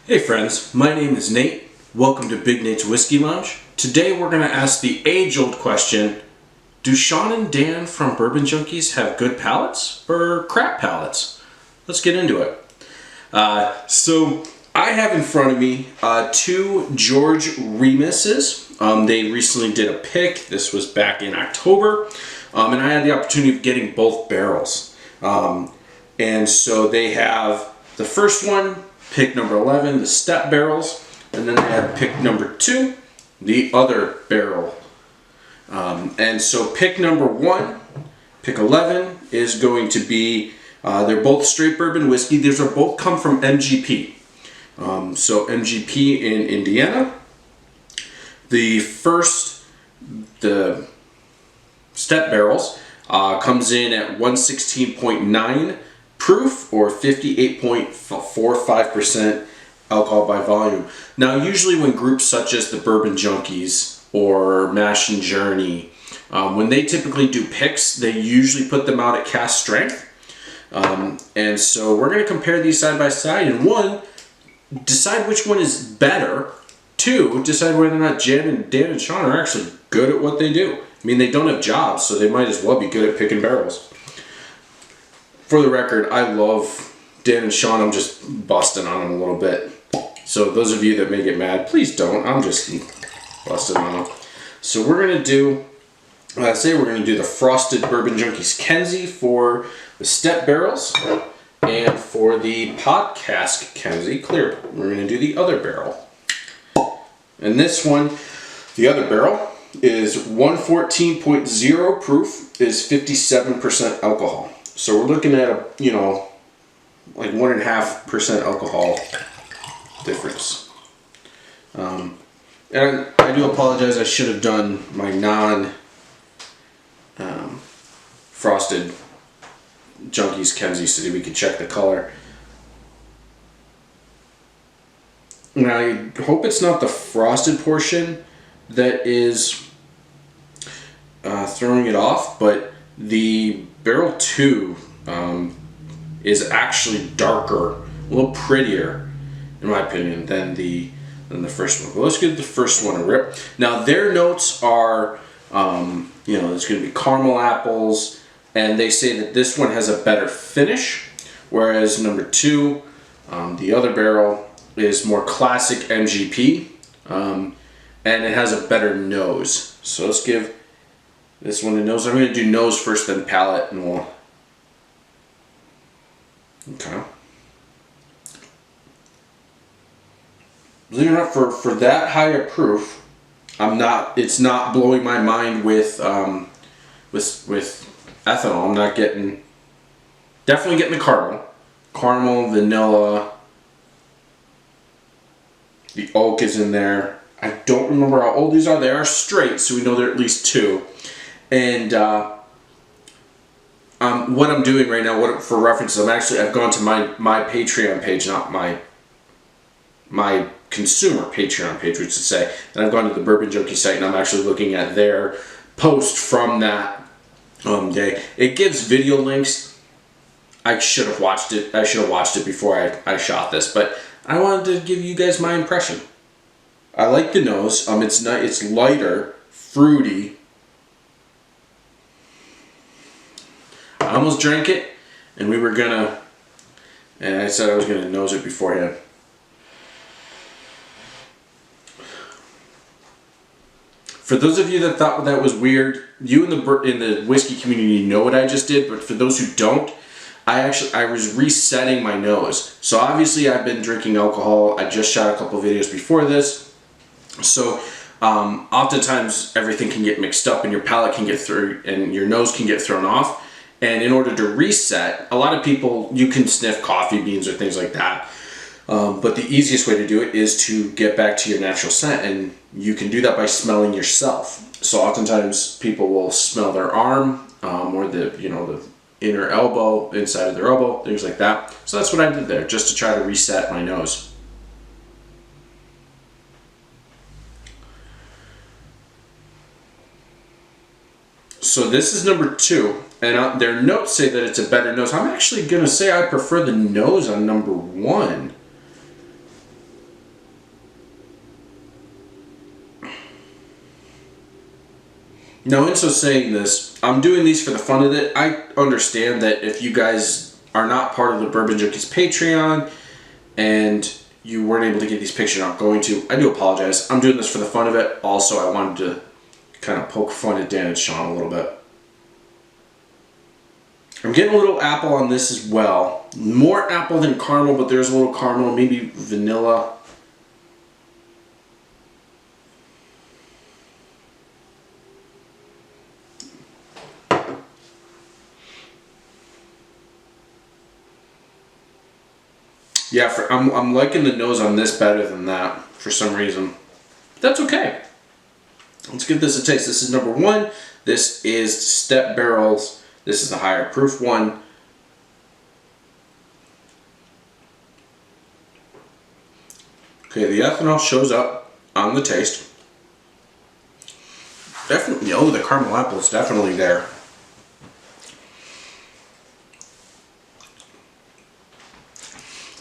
Hey friends, my name is Nate. Welcome to Big Nate's Whiskey Lounge. Today we're going to ask the age-old question, do Sean and Dan from Bourbon Junkies have good palates or crap palates? Let's get into it. So I have in front of me two George Remuses. They recently did a pick. This was back in October. And I had the opportunity of getting both barrels. And so they have the first one, pick number 11, the step barrels, and then they have pick number 2, the other barrel. And so pick number 1, pick 11, is going to be, they're both straight bourbon whiskey. These are both come from MGP. So MGP in Indiana. The step barrels comes in at 116.9 proof or 58.45% alcohol by volume. Now usually when groups such as the Bourbon Junkies or Mash and Journey, when they typically do picks, they usually put them out at cask strength. And so we're going to compare these side by side, and 1, decide which one is better. 2, decide whether or not Dan and Sean are actually good at what they do. I mean, they don't have jobs, so they might as well be good at picking barrels. For the record, I love Dan and Sean. I'm just busting on them a little bit. So those of you that may get mad, please don't. I'm just busting on them. So we're going to do, we're going to do the Frosted Bourbon Junkies Kenzie for the step barrels. And for the pod cask Kenzie Clear, we're going to do the other barrel. And this one, the other barrel, is 114.0 proof, is 57% alcohol. So we're looking at a, like 1.5% alcohol difference. And I do apologize, I should have done my frosted Junkies Kenzie so that we could check the color. And I hope it's not the frosted portion that is throwing it off, but the barrel 2 is actually darker, a little prettier, in my opinion, than the first one. But let's give the first one a rip. Now their notes are, there's going to be caramel apples, and they say that this one has a better finish, whereas number 2, the other barrel, is more classic MGP, and it has a better nose. So let's give this one a nose. I'm going to do nose first, then palate, and we'll... Okay. Believe it or not, for that high a proof, it's not blowing my mind with ethanol. I'm not getting, definitely getting the caramel, vanilla, the oak is in there. I don't remember how old these are. They are straight, so we know they're at least 2. And what I'm doing right now, for reference, I've gone to my Patreon page, not my consumer Patreon page, which is to say, and I've gone to the Bourbon Junkie site, and I'm actually looking at their post from that day. It gives video links. I should have watched it. I should have watched it before I shot this, but I wanted to give you guys my impression. I like the nose. It's lighter, fruity. I almost drank it, and and I said I was gonna nose it beforehand. For those of you that thought that was weird, you in the whiskey community know what I just did, but for those who don't, I was resetting my nose. So obviously I've been drinking alcohol. I just shot a couple videos before this. So oftentimes everything can get mixed up and your palate can get through and your nose can get thrown off. And in order to reset, a lot of people, you can sniff coffee beans or things like that. But the easiest way to do it is to get back to your natural scent, and you can do that by smelling yourself. So oftentimes people will smell their arm or the inner elbow, inside of their elbow, things like that. So that's what I did there, just to try to reset my nose. So this is number 2, and their notes say that it's a better nose. I'm actually going to say I prefer the nose on number 1. Now, in so saying this, I'm doing these for the fun of it. I understand that if you guys are not part of the Bourbon Junkies Patreon and you weren't able to get these pictures, you're not going to, I do apologize. I'm doing this for the fun of it. Also, I wanted to kind of poke fun at Dan and Sean a little bit. I'm getting a little apple on this as well. More apple than caramel, but there's a little caramel, maybe vanilla. Yeah, I'm liking the nose on this better than that for some reason. But that's okay. Let's give this a taste. This is number 1. This is Step Barrels. This is the higher proof one. Okay, the ethanol shows up on the taste. Definitely, oh, the caramel apple is definitely there.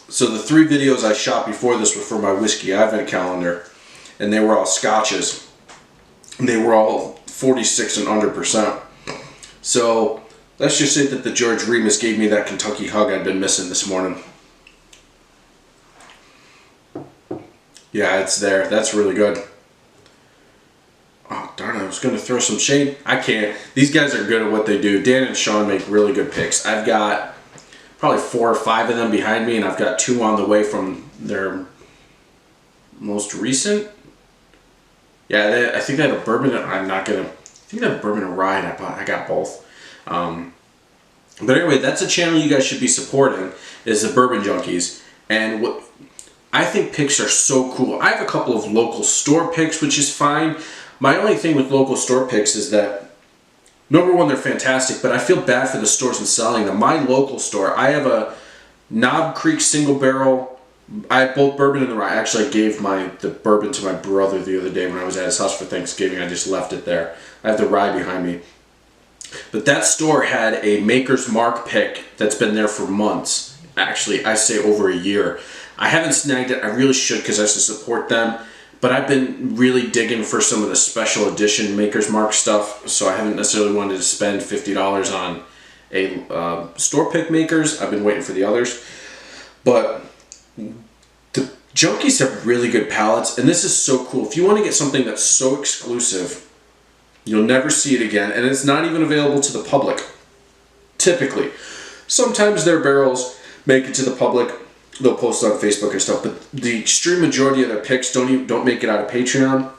So the 3 videos I shot before this were for my whiskey advent calendar, and they were all scotches. And they were all 46 and under %. So let's just say that the George Remus gave me that Kentucky hug I'd been missing this morning. Yeah, it's there. That's really good. Oh, darn it. I was going to throw some shade. I can't. These guys are good at what they do. Dan and Sean make really good picks. I've got probably 4 or 5 of them behind me, and I've got 2 on the way from their most recent. Yeah, I think they had a bourbon. I'm not going to. I think they had a bourbon and rye, and I got both. But anyway, that's a channel you guys should be supporting, is the Bourbon Junkies. And what I think picks are so cool. I have a couple of local store picks, which is fine. My only thing with local store picks is that, number 1, they're fantastic, but I feel bad for the stores and selling them. My local store, I have a Knob Creek single barrel. I have both bourbon and the rye. Actually, I gave the bourbon to my brother the other day when I was at his house for Thanksgiving. I just left it there. I have the rye behind me. But that store had a Maker's Mark pick that's been there for months. Actually, I say over a year. I haven't snagged it. I really should because I should support them. But I've been really digging for some of the special edition Maker's Mark stuff, so I haven't necessarily wanted to spend $50 on a store pick Makers. I've been waiting for the others. But the Junkies have really good palettes, and this is so cool. If you want to get something that's so exclusive, you'll never see it again, and it's not even available to the public, typically. Sometimes their barrels make it to the public. They'll post on Facebook and stuff, but the extreme majority of their picks don't make it out of Patreon.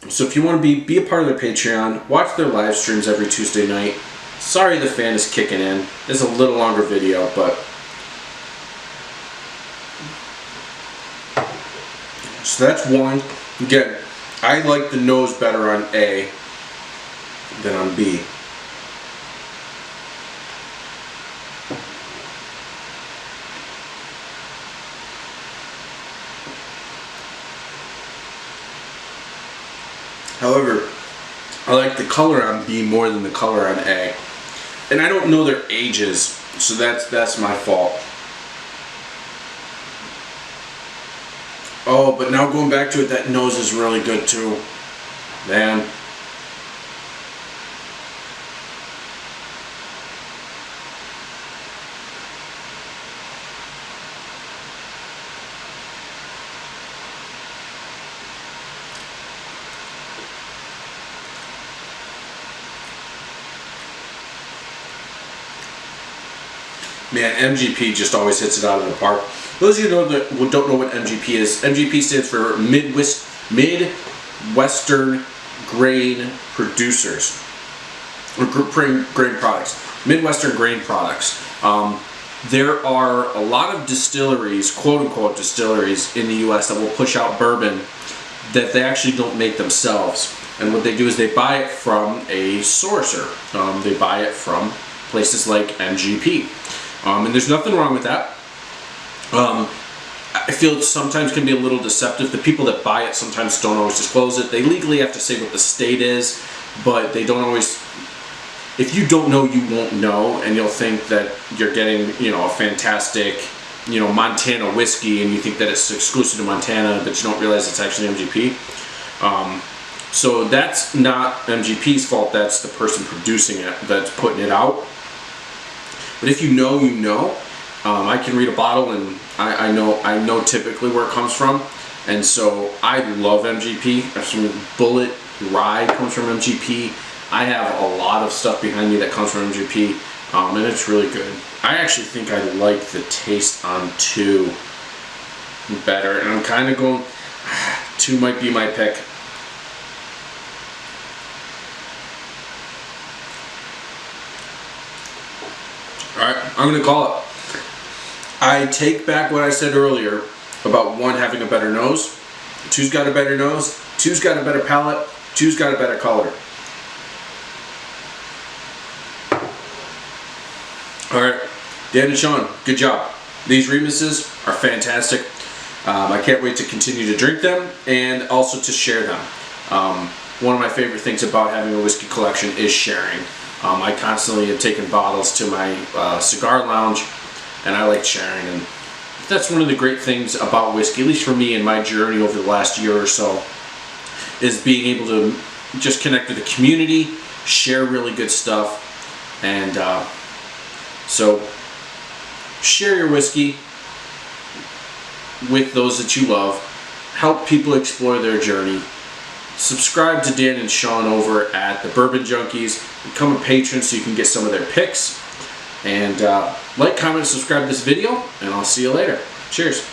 So if you want to be a part of their Patreon, watch their live streams every Tuesday night. Sorry the fan is kicking in. It's a little longer video, but so that's 1. Again, I like the nose better on A than on B. However, I like the color on B more than the color on A. And I don't know their ages, so that's my fault. Oh, but now going back to it, that nose is really good too. Man. Man, MGP just always hits it out of the park. Those of you who don't know what MGP is, MGP stands for Midwestern Grain Producers, or grain products. Midwestern Grain Products. There are a lot of distilleries, quote-unquote distilleries, in the U.S. that will push out bourbon that they actually don't make themselves. And what they do is they buy it from a sourcer. They buy it from places like MGP. And there's nothing wrong with that. I feel it sometimes can be a little deceptive. The people that buy it sometimes don't always disclose it. They legally have to say what the state is, but they don't always. If you don't know, you won't know, and you'll think that you're getting, a fantastic, Montana whiskey, and you think that it's exclusive to Montana, but you don't realize it's actually MGP. So that's not MGP's fault, that's the person producing it, that's putting it out. But if you know, you know. I can read a bottle and I know typically where it comes from. And so I love MGP. Some Bullet Rye comes from MGP. I have a lot of stuff behind me that comes from MGP, and it's really good. I actually think I like the taste on 2 better, and I'm kind of going, 2 might be my pick. Alright, I'm going to call it. I take back what I said earlier about 1 having a better nose. 2's got a better nose. 2's got a better palate. 2's got a better color. Alright, Dan and Sean, good job. These Remuses are fantastic. I can't wait to continue to drink them and also to share them. One of my favorite things about having a whiskey collection is sharing. I constantly have taken bottles to my cigar lounge, and I like sharing. And that's one of the great things about whiskey, at least for me in my journey over the last year or so, is being able to just connect with the community, share really good stuff, and so share your whiskey with those that you love. Help people explore their journey. Subscribe to Dan and Sean over at the Bourbon Junkies. Become a patron so you can get some of their picks. And like, comment, subscribe to this video, and I'll see you later. Cheers.